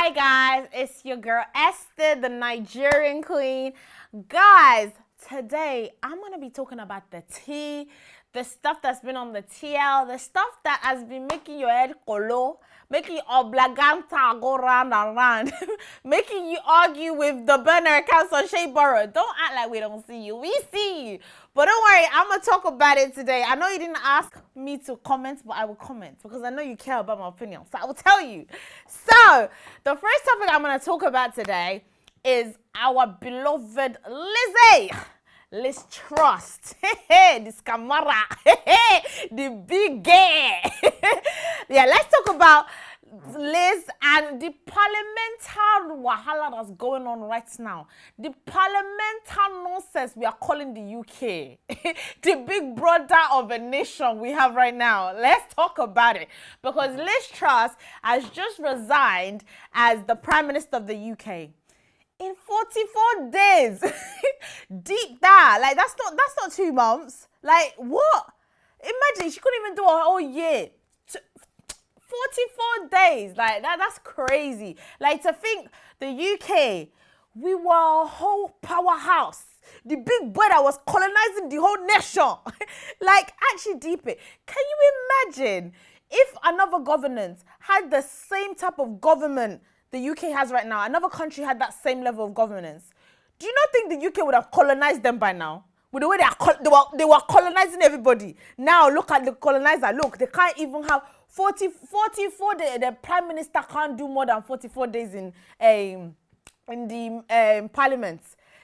Hi guys, it's your girl Esther, the Nigerian queen. Guys, today I'm going to be talking about the tea, the stuff that's been on the TL, the stuff that has been making your head colo, making you oblaganta go round and round, making you argue with the burner accounts on Shea Borough. Don't act like we don't see you. We see you. But don't worry, I'm going to talk about it today. I know you didn't ask me to comment, but I will comment because I know you care about my opinion. So I will tell you. So the first topic I'm going to talk about today is our beloved Lizz Truss, this camera, the big gay. Yeah, let's talk about Liz and the parliamentary wahala that's going on right now. The parliamentary nonsense we are calling the UK. The big brother of a nation we have right now. Let's talk about it. Because Liz Truss has just resigned as the Prime Minister of the UK. In 44 days. Deep that. Like, that's not 2 months. Like, what? Imagine, she couldn't even do a whole year. 44 days. Like, that's crazy. Like, to think the UK, we were a whole powerhouse. The big boy that was colonizing the whole nation. Like, actually deep it. Can you imagine if another governance had the same type of government the UK has right now, another country had that same level of governance? Do you not think the UK would have colonized them by now? With the way they were colonizing everybody. Now look at the colonizer. Look, they can't even have 44 days. The Prime Minister can't do more than 44 days in the Parliament.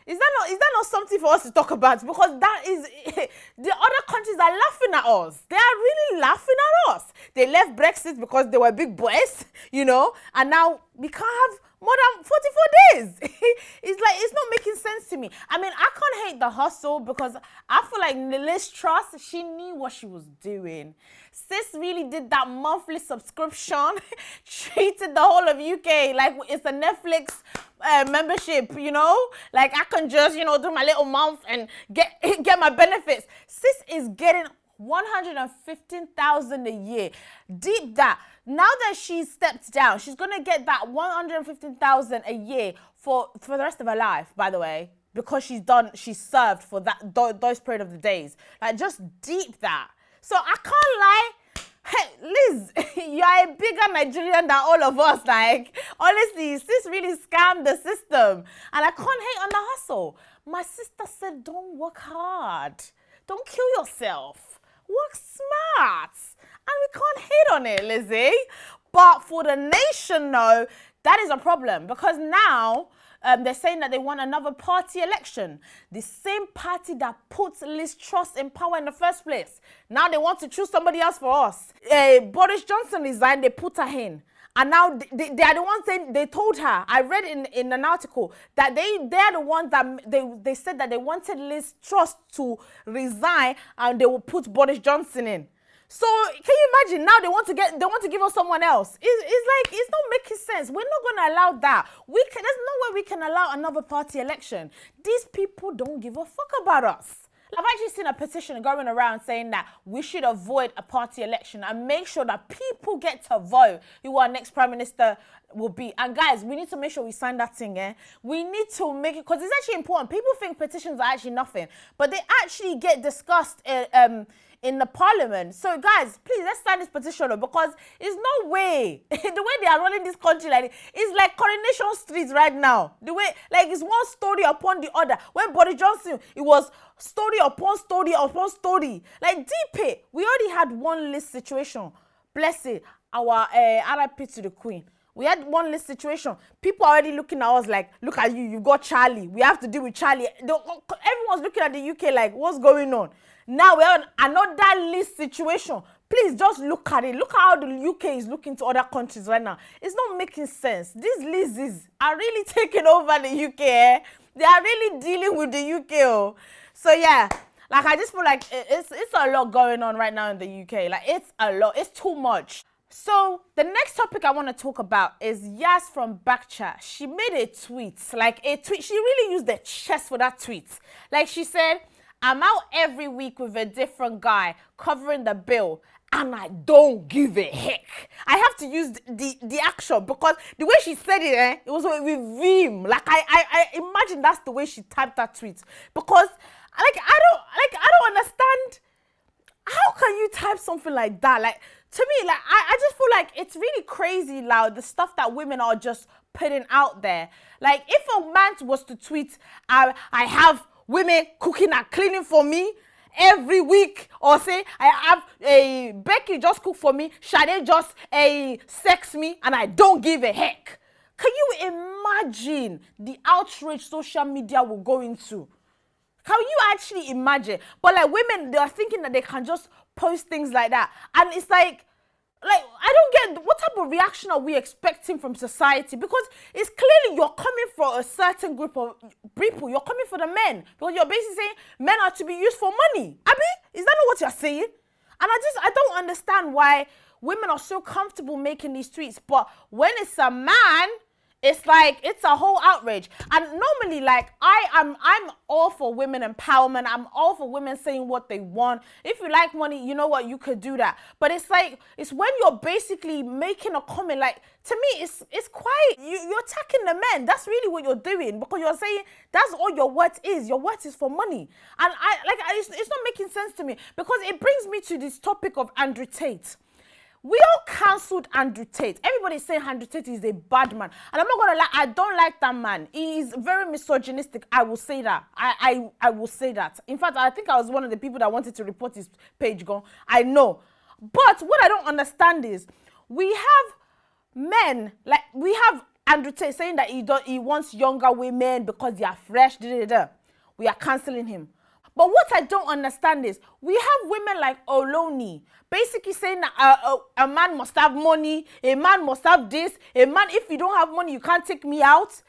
Is that not something for us to talk about? Because that is, the other countries are laughing at us. They are really laughing at us. They left Brexit because they were big boys, you know, and now we can't have more than 44 days. It's like, it's not making sense to me. I mean, I can't hate the hustle because I feel like Lizz Truss, she knew what she was doing. Sis really did that monthly subscription, treated the whole of UK like it's a Netflix membership, you know? Like, I can just, you know, do my little month and get my benefits. Sis is getting 115,000 a year. Deep that. Now that she's stepped down, she's gonna get that 115,000 a year for the rest of her life, by the way, because she's served for those period of the days. Like, just deep that. So I can't lie. Hey, Liz, you are a bigger Nigerian than all of us. Like, honestly, sis really scammed the system. And I can't hate on the hustle. My sister said, don't work hard. Don't kill yourself. Work smart. And we can't hate on it, Lizzie. But for the nation, though, that is a problem. Because now, they're saying that they want another party election. The same party that puts Liz Truss in power in the first place. Now they want to choose somebody else for us. Boris Johnson resigned, they put her in. And now they are the ones saying, they told her, I read in an article, that they're the ones that they said that they wanted Liz Truss to resign and they will put Boris Johnson in. So can you imagine now they want to give us someone else? It's like, it's not making sense. We're not going to allow that. There's no way we can allow another party election. These people don't give a fuck about us. I've actually seen a petition going around saying that we should avoid a party election and make sure that people get to vote who our next Prime Minister will be. And guys, we need to make sure we sign that thing, eh? We need to make it, because it's actually important. People think petitions are actually nothing, but they actually get discussed in the parliament. So guys, please, let's sign this petition because there's no way. The way they are running this country, like, it's like Coronation Street right now. The way, like, it's one story upon the other. When Boris Johnson, it was story upon story upon story. Like, deep it. We already had one list situation. Bless it. Our RIP to the Queen. We had one list situation. People are already looking at us like, look at you, you've got Charlie. We have to deal with Charlie. Everyone's looking at the UK like, what's going on? Now we have another list situation. Please just look at it. Look at how the UK is looking to other countries right now. It's not making sense. These Lizzes are really taking over the UK. Eh? They are really dealing with the UK. Oh. So yeah, like, I just feel like it's a lot going on right now in the UK. Like, it's a lot. It's too much. So the next topic I want to talk about is Yaz from Bkchat. She made a tweet, like a tweet. She really used the chest for that tweet. Like, she said, I'm out every week with a different guy covering the bill. and I don't give a heck. I have to use the action because the way she said it, it was with vim. Like I imagine that's the way she typed that tweet. Because I don't understand. How can you type something like that? Like, to me, like I just feel like it's really crazy, the stuff that women are just putting out there. Like, if a man was to tweet, I have women cooking and cleaning for me every week, or say I have a Becky just cook for me, Sade just sex me, and I don't give a heck. Can you imagine the outrage social media will go into? Can you actually imagine? But like, women, they are thinking that they can just post things like that, and it's like I don't get what type of reaction are we expecting from society, because it's clearly you're coming for a certain group of people. You're coming for the men, because you're basically saying men are to be used for money. I mean, is that not what you're saying? And I don't understand why women are so comfortable making these tweets, but when it's a man, it's like, it's a whole outrage. And normally, like, I'm all for women empowerment. I'm all for women saying what they want. If you like money, you know what, you could do that. But it's like, it's when you're basically making a comment, like, to me, it's quite, you're attacking the men. That's really what you're doing, because you're saying that's all your worth is. Your worth is for money. And it's not making sense to me, because it brings me to this topic of Andrew Tate. We all cancelled Andrew Tate. Everybody's saying Andrew Tate is a bad man. And I'm not going to lie, I don't like that man. He is very misogynistic. I will say that. I will say that. In fact, I think I was one of the people that wanted to report his page gone. I know. But what I don't understand is, we have men, like, we have Andrew Tate saying that he wants younger women because they are fresh. We are cancelling him. But what I don't understand is, we have women like Oloni basically saying that a man must have money, a man must have this, a man, if you don't have money, you can't take me out.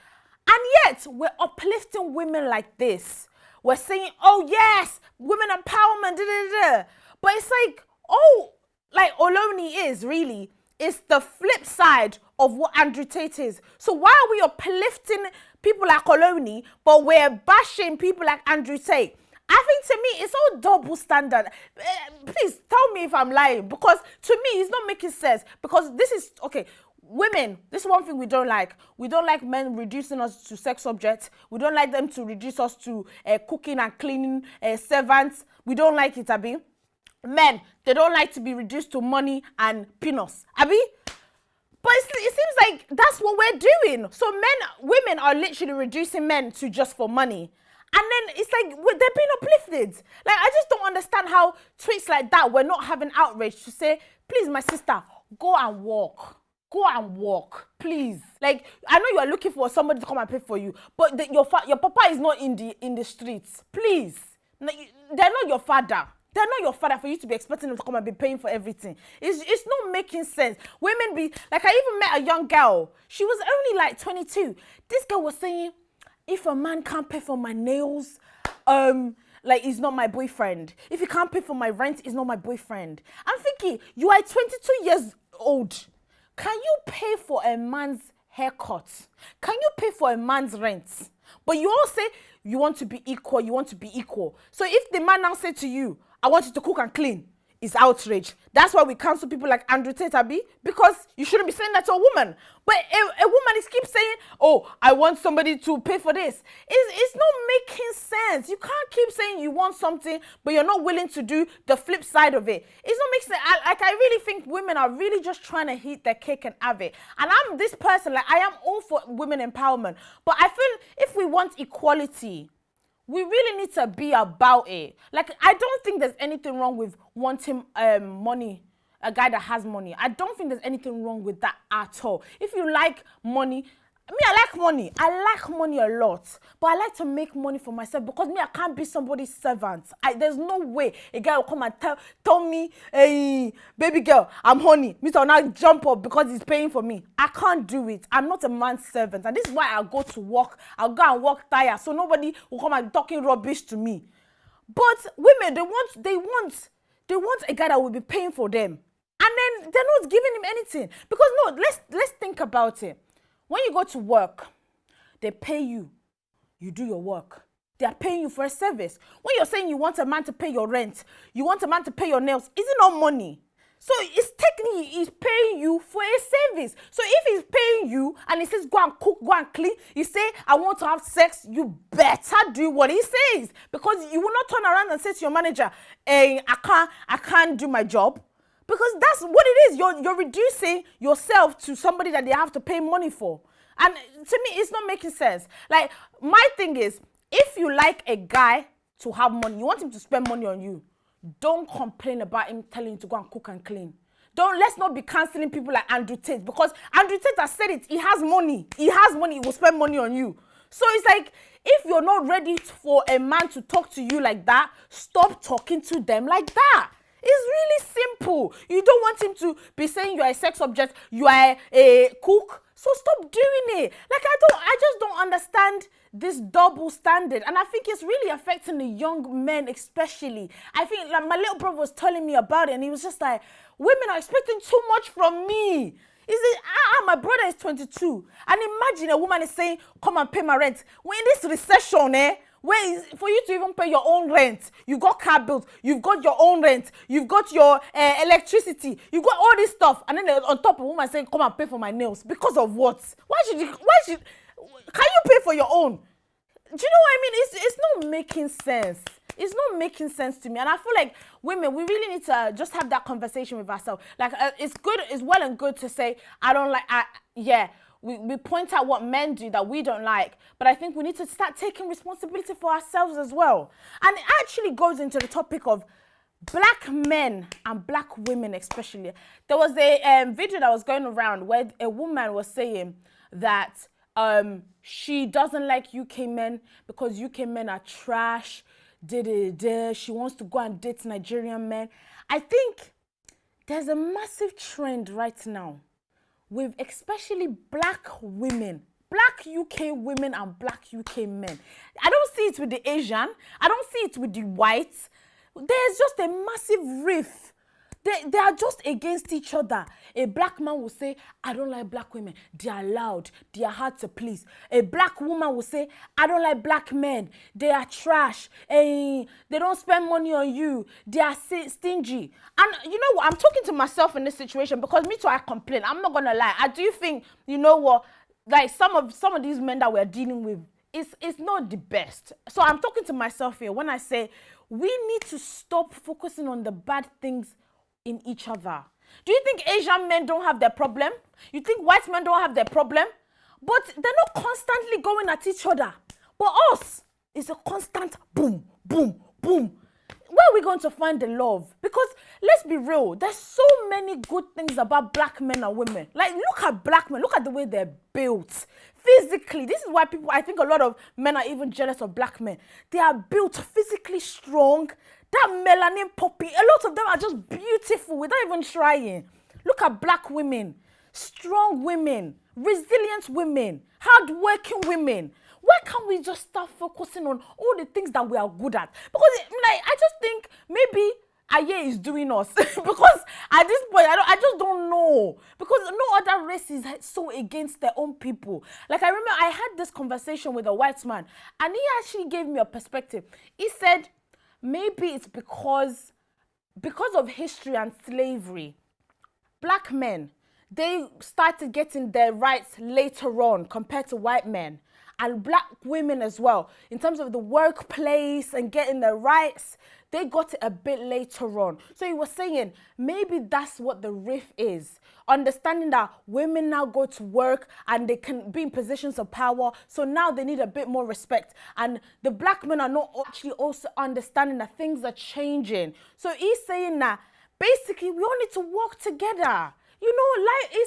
And yet, we're uplifting women like this. We're saying, oh yes, women empowerment, But it's like, oh, like Oloni is really, it's the flip side of what Andrew Tate is. So why are we uplifting people like Oloni, but we're bashing people like Andrew Tate? I think, to me, it's all double standard. Please tell me if I'm lying, because to me, it's not making sense. Because this is, okay, women, this is one thing we don't like. We don't like men reducing us to sex objects. We don't like them to reduce us to cooking and cleaning servants. We don't like it, Abi. Men, they don't like to be reduced to money and peanuts, Abi. But it seems like that's what we're doing. So women are literally reducing men to just for money. And then it's like, they're being uplifted. Like, I just don't understand how tweets like that, we're not having outrage to say, please, my sister, go and walk. Go and walk, please. Like, I know you are looking for somebody to come and pay for you, but your papa is not in the streets. Please. They're not your father. They're not your father for you to be expecting them to come and be paying for everything. It's not making sense. Women be, like, I even met a young girl. She was only like 22. This girl was saying, if a man can't pay for my nails, like, he's not my boyfriend. If he can't pay for my rent, he's not my boyfriend. I'm thinking, you are 22 years old. Can you pay for a man's haircut? Can you pay for a man's rent? But you all say you want to be equal, you want to be equal. So if the man now say to you, I want you to cook and clean, it's outrage. That's why we cancel people like Andrew Tate, Abi, because you shouldn't be saying that to a woman. But a woman keeps saying, oh, I want somebody to pay for this. It's not making sense. You can't keep saying you want something, but you're not willing to do the flip side of it. It's not making sense. I really think women are really just trying to eat their cake and have it. And I'm this person, like, I am all for women empowerment. But I feel if we want equality, we really need to be about it. Like, I don't think there's anything wrong with wanting money, a guy that has money. I don't think there's anything wrong with that at all. If you like money, I like money. I like money a lot. But I like to make money for myself, because I can't be somebody's servant. There's no way a guy will come and tell me, hey, baby girl, I'm honey. Mr. I'll now jump up because he's paying for me. I can't do it. I'm not a man's servant. And this is why I'll go to work. I'll go and work tired, so nobody will come and talking rubbish to me. But women, they want a guy that will be paying for them. And then they're not giving him anything. Because no, let's think about it. When you go to work, they pay you. You do your work. They are paying you for a service. When you're saying you want a man to pay your rent, you want a man to pay your nails, is it not money? So it's technically he's paying you for a service. So if he's paying you and he says go and cook, go and clean, you say I want to have sex, you better do what he says, because you will not turn around and say to your manager, hey, I can't do my job, because that's what it is. You're reducing yourself to somebody that they have to pay money for. And to me, it's not making sense. Like, my thing is, if you like a guy to have money, you want him to spend money on you, don't complain about him telling you to go and cook and clean. Let's not be canceling people like Andrew Tate, because Andrew Tate has said it. He has money. He will spend money on you. So it's like, if you're not ready for a man to talk to you like that, stop talking to them like that. It's really simple. You don't want him to be saying you are a sex object, you are a cook. So stop doing it. Like, I just don't understand this double standard. And I think it's really affecting the young men especially. I think, like, my little brother was telling me about it, and he was just like, women are expecting too much from me. He said, my brother is 22. And imagine a woman is saying, come and pay my rent. When in this recession, for you to even pay your own rent, you got car bills, you've got your own rent, you've got your electricity, you've got all this stuff, and then on top, a woman saying, come and pay for my nails. Because of what? Can you pay for your own? Do you know what I mean? It's not making sense. It's not making sense to me. And I feel like women, we really need to just have that conversation with ourselves. Like, it's well and good to say, we point out what men do that we don't like, but I think we need to start taking responsibility for ourselves as well. And it actually goes into the topic of black men and black women especially. There was a video that was going around where a woman was saying that she doesn't like UK men because UK men are trash. She wants to go and date Nigerian men. I think there's a massive trend right now with especially black women, black UK women and black UK men. I don't see it with the Asian. I don't see it with the whites. There's just a massive rift. They are just against each other. A black man will say, I don't like black women. They are loud. They are hard to please. A black woman will say, I don't like black men. They are trash. They don't spend money on you. They are stingy. And you know what? I'm talking to myself in this situation because me too, I complain. I'm not going to lie. I do think, you know what, like some of these men that we're dealing with, it's not the best. So I'm talking to myself here when I say we need to stop focusing on the bad things in each other. Do you think Asian men don't have their problem? You think white men don't have their problem? But they're not constantly going at each other. But us, it's a constant boom, boom, boom. Where are we going to find the love? Because let's be real, there's so many good things about black men and women. Like, look at black men, look at the way they're built. Physically, this is why I think a lot of men are even jealous of black men. They are built physically strong. That melanin poppy, a lot of them are just beautiful without even trying. Look at black women, strong women, resilient women, hardworking women. Why can't we just start focusing on all the things that we are good at? Because I just think maybe Aye is doing us. Because at this point, I just don't know. Because no other race is so against their own people. Like, I remember I had this conversation with a white man, and he actually gave me a perspective. He said, maybe it's because of history and slavery, black men, they started getting their rights later on compared to white men. And black women as well, in terms of the workplace and getting their rights, they got it a bit later on. So he was saying, maybe that's what the rift is. Understanding that women now go to work and they can be in positions of power. So now they need a bit more respect. And the black men are not actually also understanding that things are changing. So he's saying that basically we all need to work together. You know, life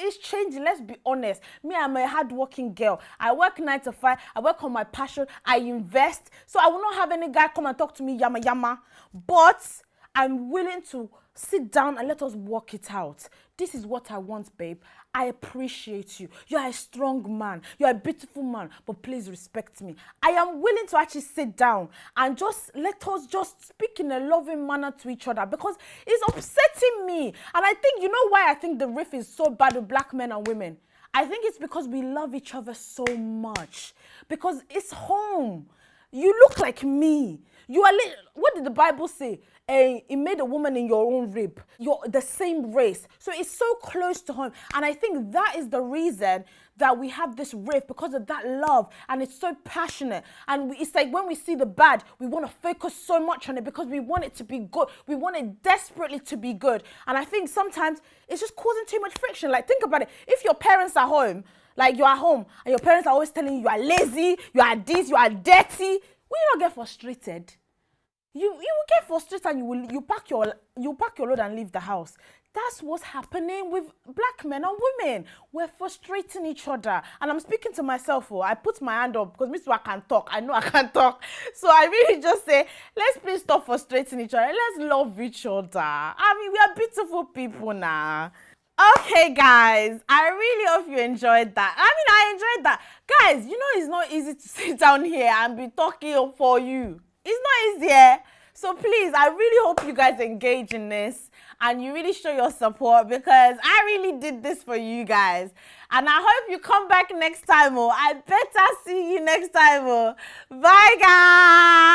is changing, let's be honest. Me, I'm a hardworking girl. I work 9 to 5. I work on my passion. I invest. So I will not have any guy come and talk to me yama yama. But I'm willing to sit down and let us work it out. This is what I want, babe. I appreciate you. You are a strong man. You are a beautiful man. But please respect me. I am willing to actually sit down and just let us just speak in a loving manner to each other, because it's upsetting me. And I think, you know why I think the rift is so bad with black men and women? I think it's because we love each other so much. Because it's home. You look like me. You are, what did the Bible say? It made a woman in your own rib. You're the same race. So it's so close to home. And I think that is the reason that we have this rift, because of that love. And it's so passionate. And it's like when we see the bad, we want to focus so much on it because we want it to be good. We want it desperately to be good. And I think sometimes it's just causing too much friction. Like, think about it. If your parents are home, like you're at home, and your parents are always telling you are lazy, you are this, you are dirty, will you not get frustrated? You will get frustrated and you pack your load and leave the house. That's what's happening with black men and women. We're frustrating each other. And I'm speaking to myself. I put my hand up because Mr. I can talk. I know I can talk. So I really just say, let's please stop frustrating each other. Let's love each other. I mean, we are beautiful people now. Okay, guys, I really hope you enjoyed that. I enjoyed that. Guys, you know it's not easy to sit down here and be talking for you. It's not easy, eh? So please, I really hope you guys engage in this and you really show your support, because I really did this for you guys. And I hope you come back next time. I better see you next time. Bye, guys.